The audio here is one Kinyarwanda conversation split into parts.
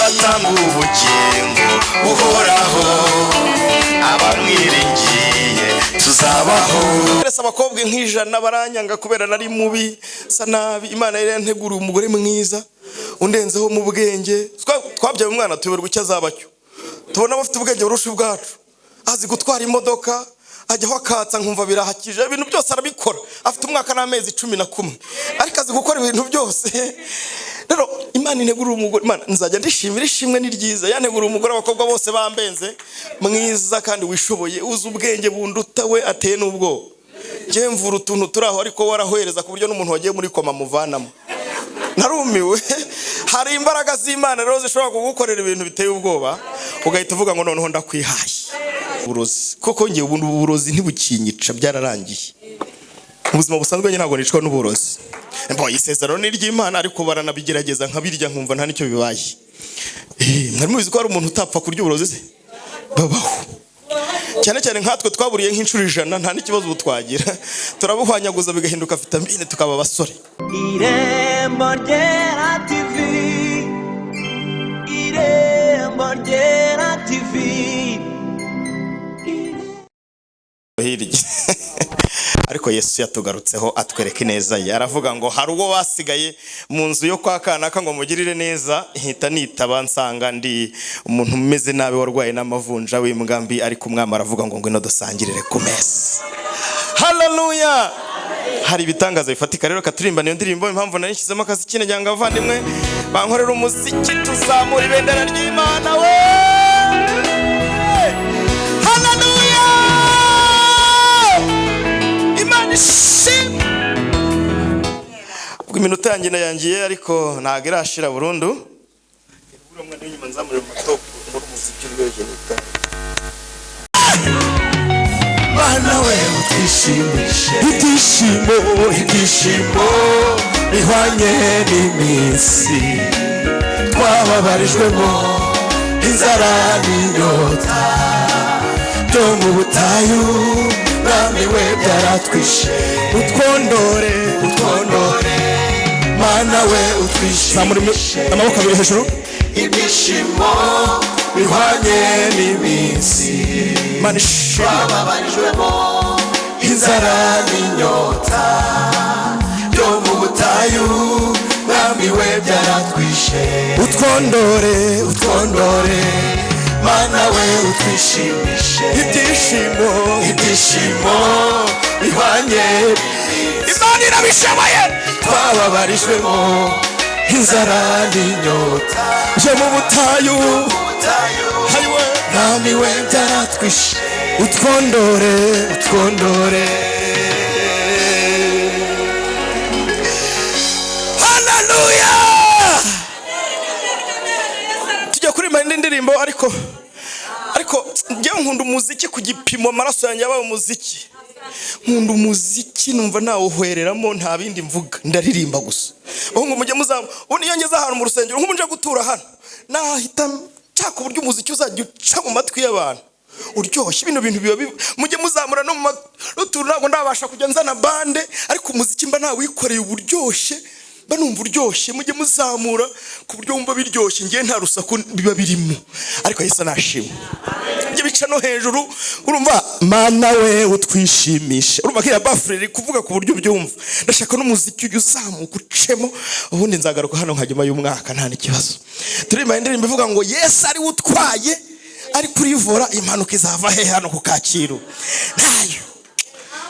atanga ubugingo buhoraho, abamwiringiye tuzabaho. Abakobwa nk'ijana baranyanga kubera nari mubi sa nabi. Imana yari yanteguriye umugore mwiza undenzeho mu bwenge. Twabyaye umwana tuyoberwa icyo azabacyo, tubona bafite ubwenge burusha ubwacu, azi gutwara imodoka, ajyaho akatsa nkumva birahakije, ibintu byose arabikora. Afite umwaka n'amezi 11 ariko azi gukora ibintu byose. Rero Imana integurira umugore, Imana nzajya ndishimira ishimwe ni ryiza. Yantegurira umugore abakobwa bose bambenze mwiza kandi wishoboye, uzi ubwenge bunduta we ateye n'ubwo. Ngiye mvura utuntu turaho ariko warahwereza ku buryo n'umuntu wagiye muri koma muvanamo. Narumiwe. Hari imbaraga z'Imana rero zishobora kugukorera ibintu biteye ubwoba, ugahita uvuga ngo noneho ndakwihaye. Uburozi koko ngiye ubundi uburozi ntibukinyica, byararangiye. Ubuzima busanzwe nyine ntabwo nicwa n'uburozi. Isezerano ni ry'Imana ariko baranabigerageza nkabirya nkumva nta nicyo bibaye. Mwari mubizi ko hari umuntu utapfa kurya uburozi se? Babaho. Cyane cyane nkatwe twaburiye nk'inshuro 100 nta n'ikibazo butwagira. Turabuhwanyaguza bigahinduka vitamine tukaba basore. Irembo Ryera TV, Irembo Ryera TV. Ariko Yesu yatugarutseho atwereka neza ye. Aravuga ngo hari uwo wasigaye mu nzu yo kwa Kanaka ngo mugirire neza, hita nitaba nsanga ndi umuntu umeze nabi warwaye n'amavunja w'imbwambi, ariko umwami aravuga ngo ngwino dusangirire ku meza. Haleluya. Hari ibitangaza bifatika rero katurimba niyo ndirimbo. Impamvu nari nshyizemo akazi kine cyangwa abavandimwe bankorera umuziki tuzamura ibendera ry'Imana we. Haleluya. Ubwo iminota yanjye nayangiye ariko ntago irashira burundu. Mana we utwishimishe, ibyishimo bihwanye n'iminsi twababarijwemo, inzara n'inyota byo mu butayu. Mwami we byaratwishe, utwondore Mana we utwishimishe. Amaboko abiri hejuru. Ibyishimo bihwanye n'iminsi twababarijwemo, inzara n'inyota byo mu butayu. Mwami we byaratwishe, utwondore Mana we utwishimishe. Ibyishimo bihwanye Imana irabishoboye, twababarijwemo, inzara n'inyota byo mu butayu. Mwami we byaratwishe, utwondore Haleluya. Tujya kuririmba indi ndirimbo ariko njyewe nkunda umuziki ku gipimo, amaraso yanjye yabaye umuziki. Nkunda umuziki numva nawuhwereramo, nta bindi mvuga, ndaririmba gusa. Aho ngo mujye muzamu ubundi iyo ngeze ahantu mu rusengero nk'ubu nje gutura hano, nahita nshaka uburyo umuziki uzajya uca mu matwi y'abantu uryoshye. Bino bintu biba mujye muzamura no mu rutura. Ntabwo ndabasha kujya nzana bande, ariko umuziki mba nawikoreye uburyoshye, mba numva uryoshye. Mujye muzamura ku buryo wumva biryoshye, ngiye nta rusaku biba birimo, ariko Yesu nashimwe. Ngiye bica no hejuru, urumva Mana we utwishimishe. Urumva kiriya bafure kuvuga ku buryo byumva. Ndashaka n'umuziki ujye uzamuka ucemo, ubundi nzagaruka hano nkajyuma y'umwaka nta n'ikibazo. Turirimba indirimbo ivuga ngo Yesu ari utwaye, ari kurivura, impanuka izava he hano ku Kacyiru ntayo.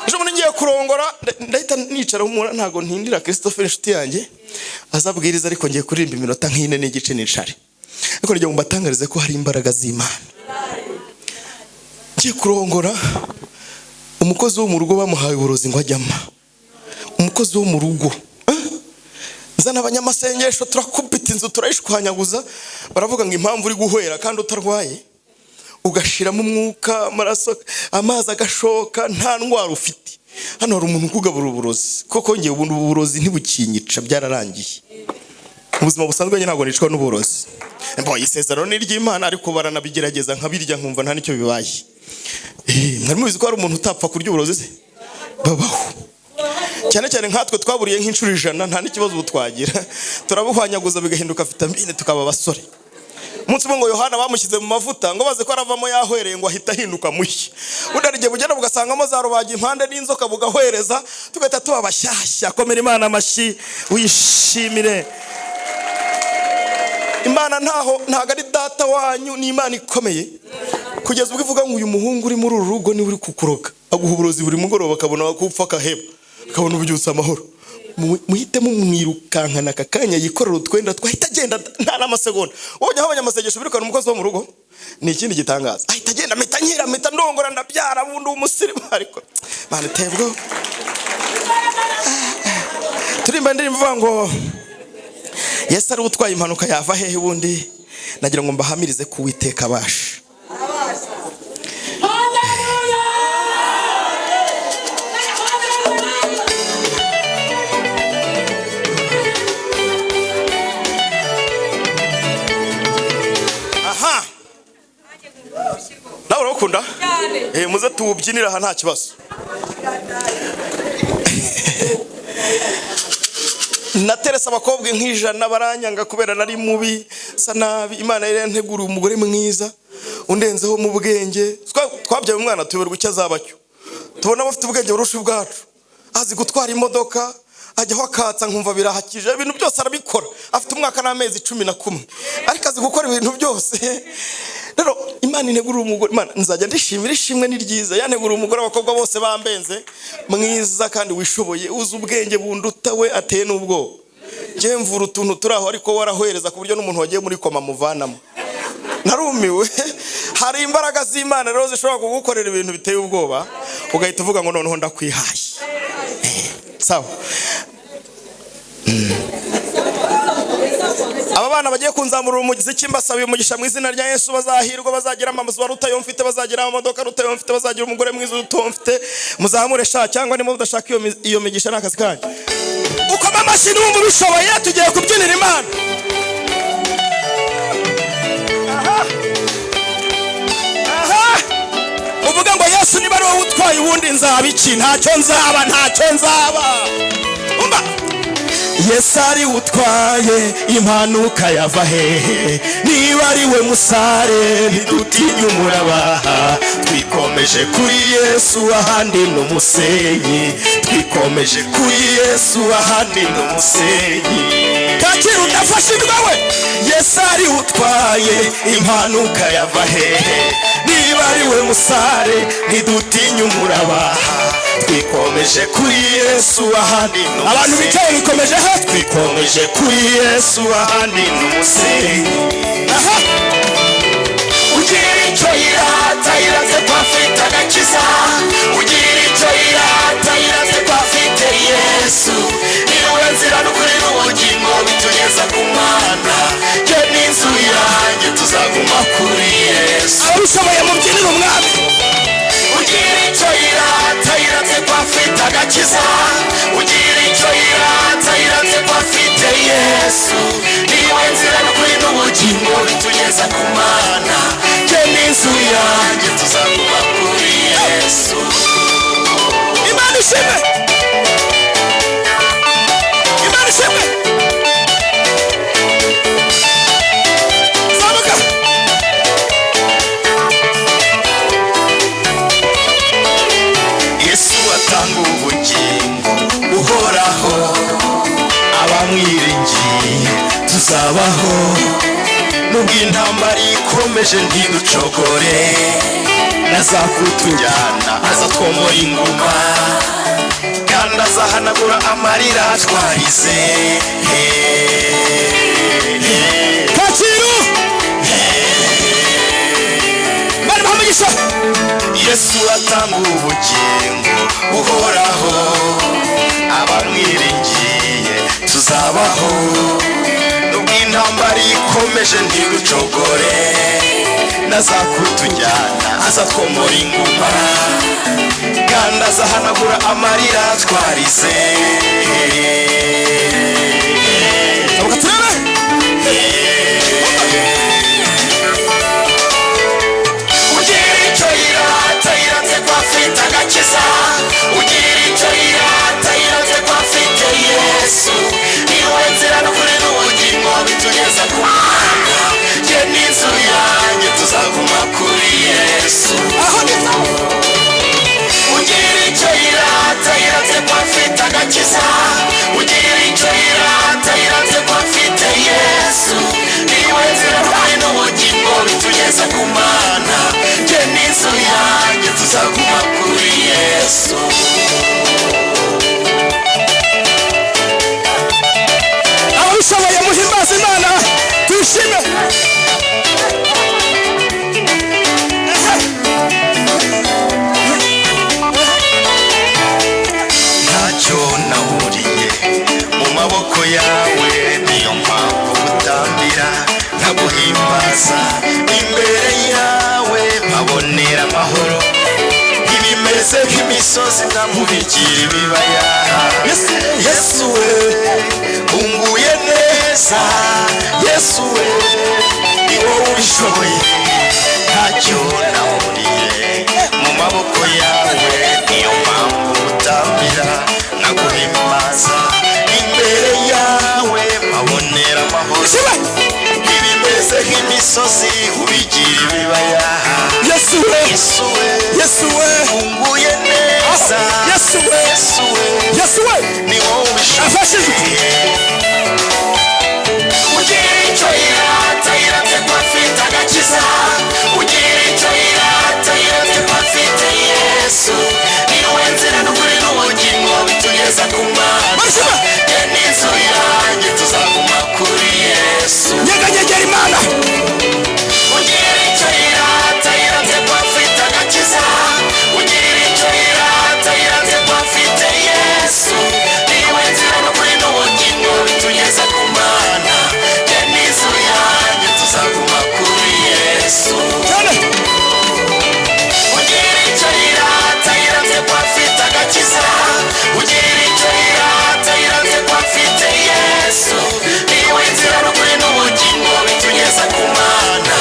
Ejo muri ngiye kurongora ndahita nicara humura, ntago ntindira Christopher inshuti yanjye azabwiriza, ariko ngiye kuririmba iminota nk'ine n'igice nicare. Ariko ngiye mbatangarize ko hari imbaraga z'Imana. Ngiye kurongora, umukozi wo mu rugo bamuhaye uburozi ngo ajyama. Umukozi wo mu rugo zana abanyamasengesho, turakubita inzu turayishwanyaguza. Baravuga ngo impamvu uri guhwera kandi utarwaye, ugashiramo umwuka, amaraso, amazi agashoka, nta ndwara ufite. Hano hari umuntu ukugabura uburozi. Koko ngiye ubundi uburozi ntibukinyica, byararangiye. Ubuzima busanzwe nyine ntabwo nicwa n'uburozi. Isezerano ni ry'Imana ariko baranabigerageza nkabirya nkumva nta nicyo bibaye. Mwari mubizi ko hari umuntu utapfa kurya uburozi se? Babaho. Cyane cyane nkatwe twaburiye nk'inshuro 100 nta n'ikibazo butwagira. Turabuhwanyaguza bigahinduka vitamine tukaba basore. umunsi umwe ngo Yohana bamushyize mu mavuta ngo baze ko aravamo yahwereye ngo ahita ahinduka mushya. Udarije bugenda bugasangamo za rubaga impande n'inzoka bugahwereza tugahita tuba bashyashya. Komera Imana amashyi uyishimire. Imana ntago ari data wanyu, ni Imana ikomeye kugeza ubwo ivuga ngo uyu muhungu uri muri uru rugo ni uri kukuroga, aguha uburozi buri mugoroba akabona kupfa akaheba akabona ububyutse amahoro. Muhite mumwirukankana aka kanya yikorera utwenda twahita agenda nta n'amasegonda. Ubonye aho abanyamasengesho birukana umukozi wo mu rugo ni ikindi gitangaza. Ahita agenda mpita ndongora ndabyara bundi umusirimu. Ariko Mana tebwo turimba ndirimbo vuga ngo Yesu ari utwaye impanuka yava hehe bundi. Nagira ngo mbahamirize ku Uwiteka abasha. Aha nawe urakunda muze tubyinira aha nta kibazo. Nateresa abakobwa nk'ijana baranyanga kubera nari mubi sa nabi. Imana yari yanteguriye umugore mwiza undenzeho mu bwenge. Twabyaye umwana tuyoberwa icyo azabacyo. Tubona bafite ubwenge burusha ubwacu. Azi gutwara imodoka, ajyaho akatsa nkumva birahakije. Ibintu byose arabikora. Afite umwaka n'amezi 11 ariko azi gukora ibintu byose. Rero Imana integuriye umugore. Imana nzajya ndishimira ishimwe ni ryiza. Yanteguriye umugore abakobwa bose bambenze mwiza kandi wishoboye uzi ubwenge bunduta we ateye n'ubwo. Ngiye mvura utuntu turaho ariko warahwereza ku buryo n'umuntu wagiye muri koma muvanamo. Narumiwe. Hari imbaraga z'Imana rero zishobora kugukorera ibintu biteye ubwoba ugahita uvuga ngo noneho ndakwihaye. Sawa. Aba bana bagiye kunzamurira umugiziki mbasabiye umugisha mu izina rya Yesu. Bazahirwa, bazagira amazu barutayo mfite, bazagira amamodoka rutayo mfite, bazagira umugore mwiza rutayo mfite. Muzamure sha cyangwa ni mu budashaka iyo migisha nakazi kanyu. Ukoma amashyi numva bishoboye tugiye kubyinira Imana. Uvuga ngo Yesu niba ari wowe utwaye ubundi nzaba iki? Ntacyo nzaba. Umba Yesu ari utwaye impanuka yava hehe. Niba ari we musare ntidutinye umurabaha. Twikomeje kuri Yesu ahandi n'umusenyi. Twikomeje kuri Yesu ahandi n'umusenyi. Kacyiru ndafashirwa we. Yesu ari utwaye impanuka yava hehe. Niba ari we musare ntidutinye umurabaha. Twikomeje kuri Yesu ahandi n'umusenyi. Abantu bicaye bikomeje he. Twikomeje kuri Yesu ahandi n'umusenyi. Aha ugira icyo yirata yirate ko afite agakiza. Ugira icyo yirata yirate ko afite Yesu. Niwe nzira n'ukuri n'ubugingo bitugeza ku Mana. Jye n'inzu yanjye tuzaguma kuri Yesu. Abishoboye mubyinire umwami. Ugira icyo yirata yirate ko afite agakiza. Ugira icyo yirata yirate ko afite Yesu. Niwe nzira n'ukuri n'ubugingo bitugeza ku Mana. Jye n'inzu yanjye tuzaguma kuri Yesu. Imana ishimwe. Imana ishimwe. Zamuka. Yesu atanga ubugingo uhoraho. Abamwiringiye tuzabaho. Nubwo intambara ikomeje ntiducogore. Nazakutujyana azatwomora inguma. Kandi azahanagura amarira twarize. Kacyiru bari bamugisha. Yesu atanga ubugingo uhoraho. Abamwiringiye tuzabaho. Nubwo intambara ikomeje ntiducogore. Nazakutujyana azatwomora inguma. Kandi azahanagura amarira twarize. Ugira icyo yirata yirate ko afite agakiza. Ugira icyo yirata yirate ko afite Yesu. Niwe nzira n'ukuri n'ubugingo bitugeza ku Mana. Jye n'inzu yawe niyo mpamvu gutambira nkaguhimbaza imbere yawe mpabonera amahoro ibimeze nk'imisozi nkamubigira ibibaya Yesu we unguye neza Yesu we ni wowe ubishoboye ntacyo nahuriye mu maboko yawe niyo mpamvu gutambira nkaguhimbaza imbere yawe mpabonera amahoro ibimeze nk'imisozi ubigira ibibaya Yesu we Yesu we unguye neza Yesu we Yesu we ni wowe ubishoboye ugira icyo irata irate ko afite agakiza ugira icyo irata irate ko afite Yesu ni wowe nzira n'ukuri n'ubugingo bitugeza ku Mana ye n'inzu yanjye tuzaguma kuri Yesu nyeganyegera Imana ugira icyo irata irate ko afite agakiza ugira icyo irata irate ko afite Yesu ni wowe nzira n'ukuri n'ubugingo bitugeza ku Mana ye n'inzu yanjye tuzaguma kuri Yesu ugira icyo irata irate ko afite agakiza ugira icyo irata irate ko afite Yesu ni wowe nzira n'ukuri n'ubugingo bitugeza ku Mana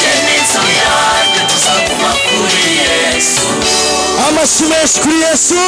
ye n'inzu yanjye tuzaguma kuri Yesu amashyi menshi kuri Yesu.